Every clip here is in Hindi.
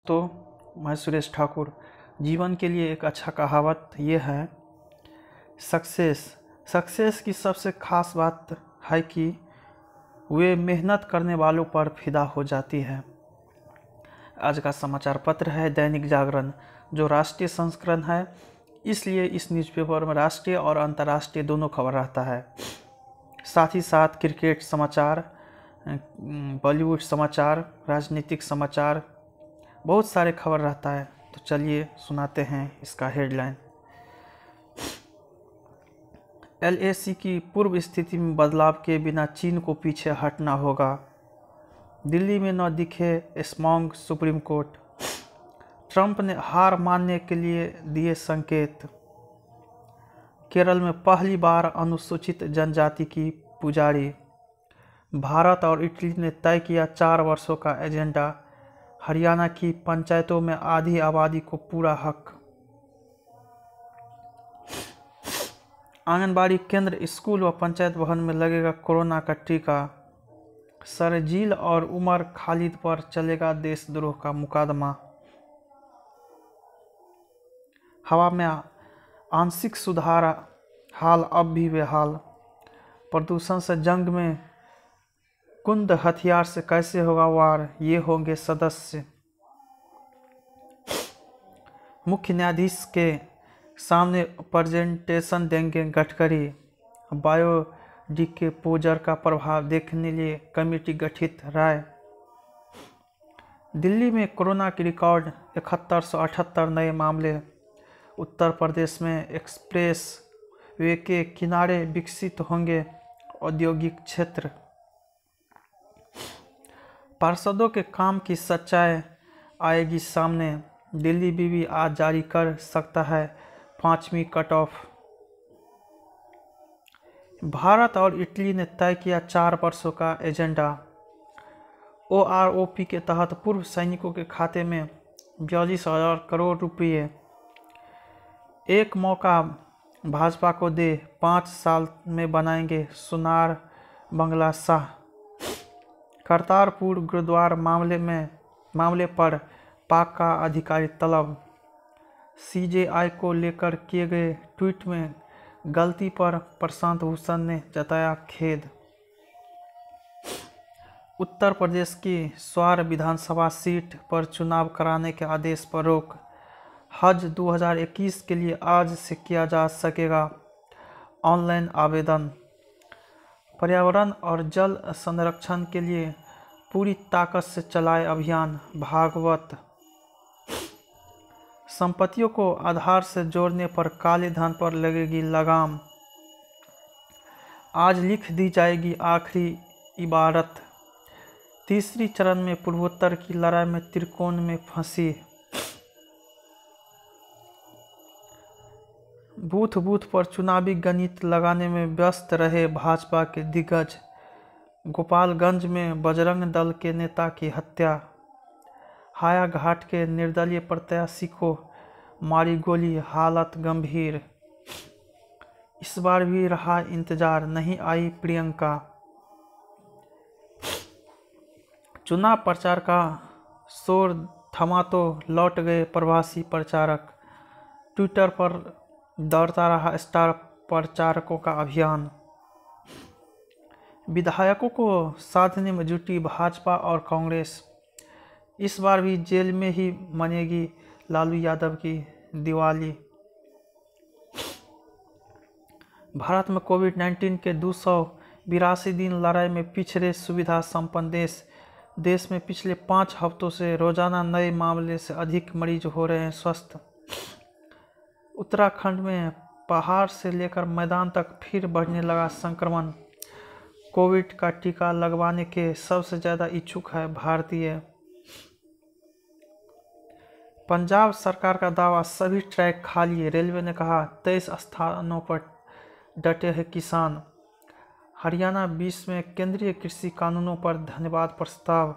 तो मैं सुरेश ठाकुर। जीवन के लिए एक अच्छा कहावत ये है, सक्सेस की सबसे खास बात है कि वे मेहनत करने वालों पर फिदा हो जाती है। आज का समाचार पत्र है दैनिक जागरण, जो राष्ट्रीय संस्करण है, इसलिए इस न्यूज़पेपर में राष्ट्रीय और अंतर्राष्ट्रीय दोनों खबर रहता है। साथ ही साथ क्रिकेट समाचार, बॉलीवुड समाचार, राजनीतिक समाचार, बहुत सारे खबर रहता है। तो चलिए सुनाते हैं इसका हेडलाइन। LAC की पूर्व स्थिति में बदलाव के बिना चीन को पीछे हटना होगा। दिल्ली में न दिखे स्मॉग सुप्रीम कोर्ट। ट्रंप ने हार मानने के लिए दिए संकेत। केरल में पहली बार अनुसूचित जनजाति की पुजारी। भारत और इटली ने तय किया 4 वर्षों का एजेंडा। हरियाणा की पंचायतों में आधी आबादी को पूरा हक। आंगनबाड़ी केंद्र, स्कूल व पंचायत भवन में लगेगा कोरोना का टीका। शरजील और उमर खालिद पर चलेगा देशद्रोह का मुकदमा। हवा में आंशिक सुधार, हाल अब भी बेहाल। प्रदूषण से जंग में कुंद हथियार से कैसे होगा वार, ये होंगे सदस्य। मुख्य न्यायाधीश के सामने प्रेजेंटेशन देंगे गडकरी। बायोडिकपोजर का प्रभाव देखने लिए कमेटी गठित, राय। दिल्ली में कोरोना की रिकॉर्ड 7178 नए मामले। उत्तर प्रदेश में एक्सप्रेस वे के किनारे विकसित होंगे औद्योगिक क्षेत्र। पार्षदों के काम की सच्चाई आएगी सामने। दिल्ली बीबी आज जारी कर सकता है 5वीं कट ऑफ। भारत और इटली ने तय किया 4 वर्षों का एजेंडा। OROP के तहत पूर्व सैनिकों के खाते में 42,000 करोड़ रुपये। एक मौका भाजपा को दे, 5 साल में बनाएंगे सुनार बंगला शाह। करतारपुर गुरुद्वारा मामले पर पाक का अधिकारी तलब। CJI को लेकर किए गए ट्वीट में गलती पर प्रशांत भूषण ने जताया खेद। उत्तर प्रदेश की स्वार विधानसभा सीट पर चुनाव कराने के आदेश पर रोक। हज 2021 के लिए आज से किया जा सकेगा ऑनलाइन आवेदन। पर्यावरण और जल संरक्षण के लिए पूरी ताकत से चलाए अभियान, भागवत। संपत्तियों को आधार से जोड़ने पर काले धन पर लगेगी लगाम। आज लिख दी जाएगी आखिरी इबारत। तीसरी चरण में पूर्वोत्तर की लड़ाई में त्रिकोण में फंसी। बूथ पर चुनावी गणित लगाने में व्यस्त रहे भाजपा के दिग्गज। गोपालगंज में बजरंग दल के नेता की हत्या। हायाघाट के निर्दलीय प्रत्याशी को मारी गोली, हालत गंभीर। इस बार भी रहा इंतजार, नहीं आई प्रियंका। चुनाव प्रचार का शोर थमा तो लौट गए प्रवासी प्रचारक। ट्विटर पर दौड़ता रहा स्टार प्रचारकों का अभियान। विधायकों को साधने में जुटी भाजपा और कांग्रेस। इस बार भी जेल में ही मनेगी लालू यादव की दिवाली। भारत में कोविड-19 के 282 दिन लड़ाई में पिछड़े सुविधा संपन्न देश में पिछले 5 हफ्तों से रोजाना नए मामले से अधिक मरीज हो रहे हैं स्वस्थ। उत्तराखंड में पहाड़ से लेकर मैदान तक फिर बढ़ने लगा संक्रमण। कोविड का टीका लगवाने के सबसे ज़्यादा इच्छुक है भारतीय। पंजाब सरकार का दावा, सभी ट्रैक खाली। रेलवे ने कहा 23 स्थानों पर डटे हैं किसान। हरियाणा 20 में केंद्रीय कृषि कानूनों पर धन्यवाद प्रस्ताव।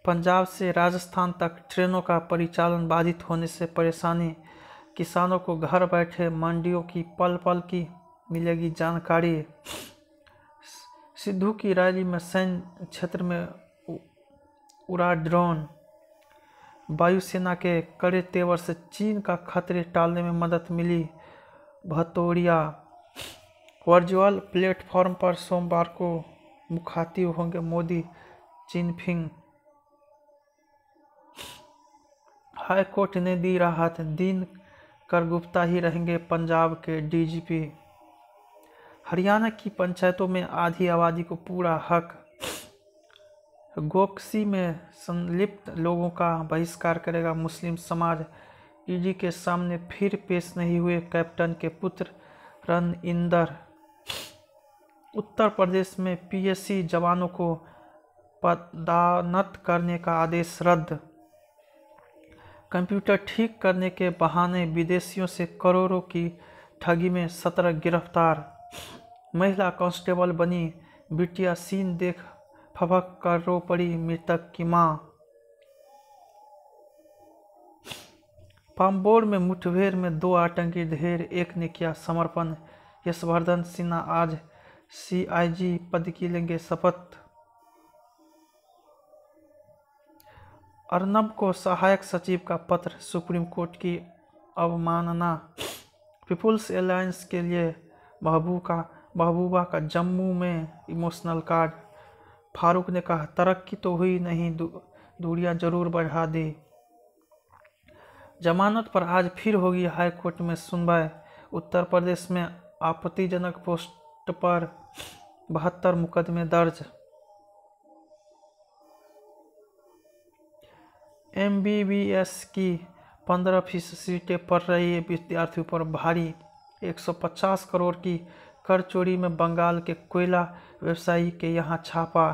पंजाब से राजस्थान तक ट्रेनों का परिचालन बाधित होने से परेशानी। किसानों को घर बैठे मंडियों की पल पल की मिलेगी जानकारी। सिद्धू की रैली में सैन्य क्षेत्र में उड़ा ड्रोन। वायुसेना के कड़े तेवर से चीन का खतरे टालने में मदद मिली। भतौरिया। वर्चुअल प्लेटफॉर्म पर सोमवार को मुखातिब होंगे मोदी जिनपिंग। हाईकोर्ट ने दी राहत, दिनकर गुप्ता ही रहेंगे पंजाब के डीजीपी। हरियाणा की पंचायतों में आधी आबादी को पूरा हक। गोकसी में संलिप्त लोगों का बहिष्कार करेगा मुस्लिम समाज। ईडी के सामने फिर पेश नहीं हुए कैप्टन के पुत्र रणइंदर। उत्तर प्रदेश में पीएससी जवानों को पदोन्नत करने का आदेश रद्द। कंप्यूटर ठीक करने के बहाने विदेशियों से करोड़ों की ठगी में 17 गिरफ्तार। महिला कांस्टेबल बनी बिटिया सीन देख फपक कर रो पड़ी मृतक की मां। पाम्बोर में मुठभेड़ में 2 आतंकी ढेर, एक ने किया समर्पण। यशवर्धन सिन्हा आज सीआईजी पद की लेंगे शपथ। अर्नब को सहायक सचिव का पत्र, सुप्रीम कोर्ट की अवमानना। पीपुल्स अलायंस के लिए महबूबा का जम्मू में इमोशनल कार्ड। फारूक ने कहा तरक्की तो हुई नहीं, दूरियां जरूर बढ़ा दी। जमानत पर आज फिर होगी हाईकोर्ट में सुनवाई। उत्तर प्रदेश में आपत्तिजनक पोस्ट पर 72 मुकदमे दर्ज। एमबीबीएस की 15% सीटें पड़ रही है विद्यार्थियों पर भारी। 150 करोड़ की कर चोरी में बंगाल के कोयला व्यवसायी के यहां छापा।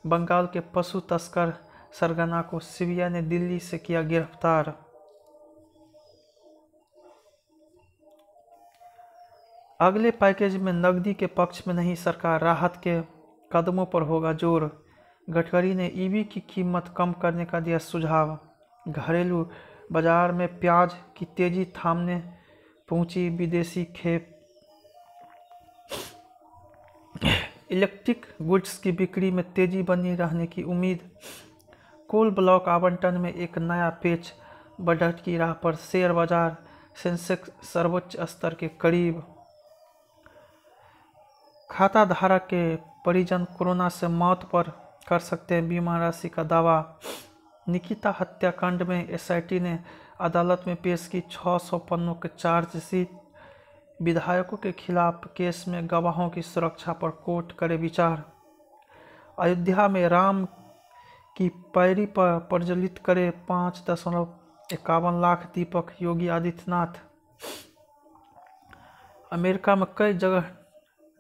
बंगाल के पशु तस्कर सरगना को सीबीआई ने दिल्ली से किया गिरफ्तार। अगले पैकेज में नकदी के पक्ष में नहीं, सरकार राहत के कदमों पर होगा जोर। गडकरी ने ईवी की कीमत कम करने का दिया सुझाव। घरेलू बाजार में प्याज की तेजी थामने पहुंची विदेशी खेप। इलेक्ट्रिक गुड्स की बिक्री में तेजी बनी रहने की उम्मीद। कोल ब्लॉक आवंटन में एक नया पेच, बढ़त की राह पर शेयर बाजार। सेंसेक्स सर्वोच्च स्तर के करीब। खाता धारक के परिजन कोरोना से मौत पर कर सकते हैं बीमा राशि का दावा। निकिता हत्याकांड में एसआईटी ने अदालत में पेश की 600 पन्नों के चार्जशीट। विधायकों के खिलाफ केस में गवाहों की सुरक्षा पर कोर्ट करे विचार। अयोध्या में राम की पैरी पर प्रज्वलित करे 5.51 लाख दीपक, योगी आदित्यनाथ। अमेरिका में कई जगह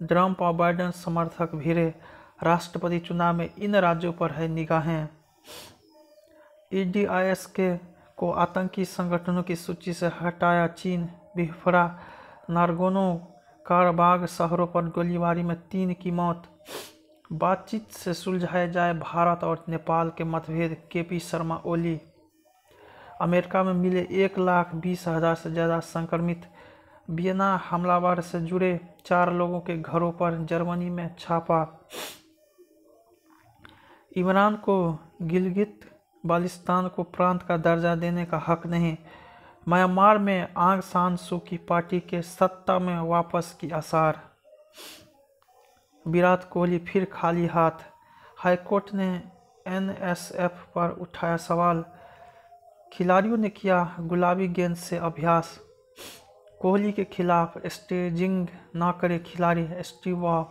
ट्रंप और बाइडेन समर्थक भिड़े। राष्ट्रपति चुनाव में इन राज्यों पर है निगाहें। ईडीआईएस को आतंकी संगठनों की सूची से हटाया चीन। बिफरा नारगोनो कारबाग शहरों पर गोलीबारी में 3 की मौत। बातचीत से सुलझाया जाए भारत और नेपाल के मतभेद, केपी शर्मा ओली। अमेरिका में मिले 1,20,000 से ज़्यादा संक्रमित। वियना हमलावर से जुड़े 4 लोगों के घरों पर जर्मनी में छापा। इमरान को गिलगित बाल्टिस्तान को प्रांत का दर्जा देने का हक नहीं। म्यांमार में आंग सान सू की पार्टी के सत्ता में वापस की आसार। विराट कोहली फिर खाली हाथ। हाईकोर्ट ने एनएसएफ पर उठाया सवाल। खिलाड़ियों ने किया गुलाबी गेंद से अभ्यास। कोहली के खिलाफ स्टेजिंग न करे खिलाड़ी। Steve Waugh.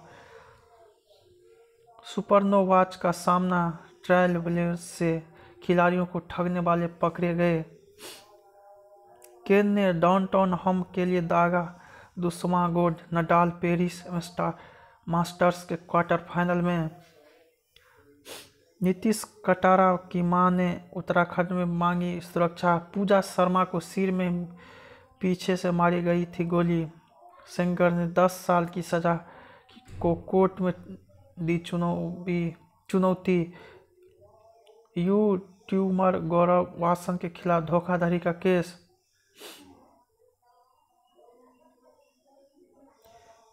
सुपरनोवाज का सामना ट्रायल ब्लेजर्स से, खिलाड़ियों को ठगने वाले पकड़े गए। केन ने डाउनटाउन होम के लिए दागा 2वां गोल्ड। नडाल पेरिस मास्टर्स के क्वार्टर फाइनल में। नीतीश कटारा की मां ने उत्तराखंड में मांगी सुरक्षा। पूजा शर्मा को सिर में पीछे से मारी गई थी गोली। सेंगर ने 10 साल की सजा को कोर्ट में दी चुनौती। यूट्यूबर गौरव वासन के खिलाफ धोखाधड़ी का केस।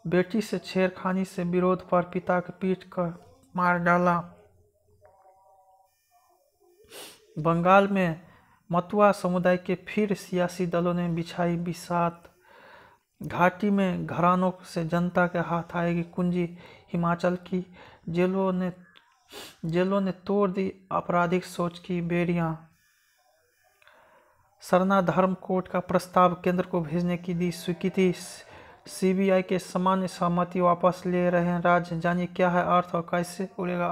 बेटी से छेड़खानी से विरोध पर पिता के पीट कर मार डाला। बंगाल में मतुआ समुदाय के फिर सियासी दलों ने बिछाई बिसात। घाटी में घरानों से जनता के हाथ आएगी कुंजी। हिमाचल की जेलों ने तोड़ दी आपराधिक सोच की बेड़ियां। सरना धर्म कोर्ट का प्रस्ताव केंद्र को भेजने की दी स्वीकृति। सीबीआई के सामान्य सहमति वापस ले रहे हैं राज्य। जानिए क्या है अर्थ और कैसे पड़ेगा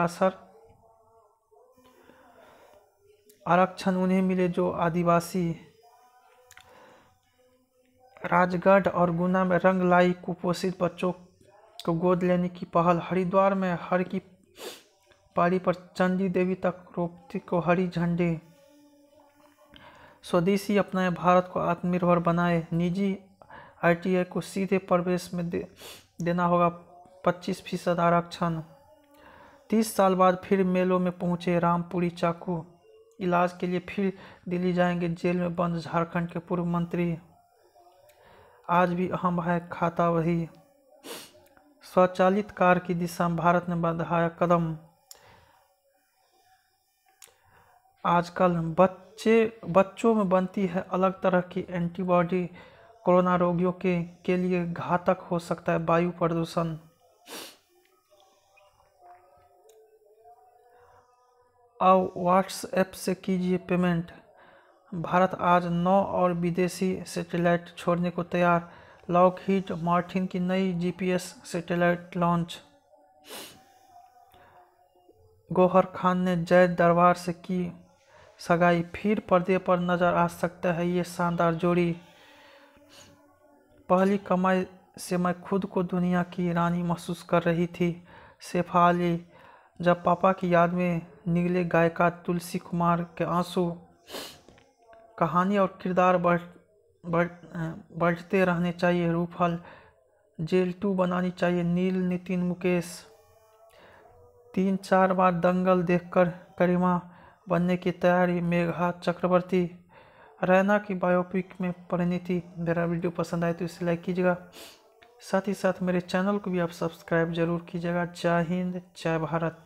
असर। आरक्षण उन्हें मिले जो आदिवासी। राजगढ़ और गुना में रंग लाई कुपोषित बच्चों को गोद लेने की पहल। हरिद्वार में हर की पारी पर चंडी देवी तक रोपती को हरी झंडी। स्वदेशी अपनाए भारत को आत्मनिर्भर बनाए। निजी आईटीआई को सीधे प्रवेश में देना होगा 25% आरक्षण। 30 साल बाद फिर मेलों में पहुंचे रामपुरी चाकू। इलाज के लिए फिर दिल्ली जाएंगे जेल में बंद झारखंड के पूर्व मंत्री। आज भी अहम है खाता वही। स्वचालित कार की दिशा में भारत ने बढ़ाया कदम। आजकल बच्चों में बनती है अलग तरह की एंटीबॉडी। कोरोना रोगियों के लिए घातक हो सकता है वायु प्रदूषण। अब व्हाट्सएप से कीजिए पेमेंट। भारत आज 9 और विदेशी सैटेलाइट छोड़ने को तैयार। लॉकहीड मार्टिन की नई GPS satellite launch. Gauhar Khan ने जय दरबार से की सगाई। फिर पर्दे पर नजर आ सकता है ये शानदार जोड़ी। पहली कमाई से मैं खुद को दुनिया की रानी महसूस कर रही थी। सैफा अली। जब पापा की याद में निगले गायिका तुलसी कुमार के आंसू। कहानी और किरदार बढ़ते रहने चाहिए। रूफल। जेल 2 बनानी चाहिए नील नितिन मुकेश। 3-4 बार दंगल देखकर करीमा बनने की तैयारी मेघा चक्रवर्ती। रैना की बायोपिक में परिणीति। मेरा वीडियो पसंद आए तो इसे लाइक कीजिएगा। साथ ही साथ मेरे चैनल को भी आप सब्सक्राइब जरूर कीजिएगा। जय हिंद जय भारत।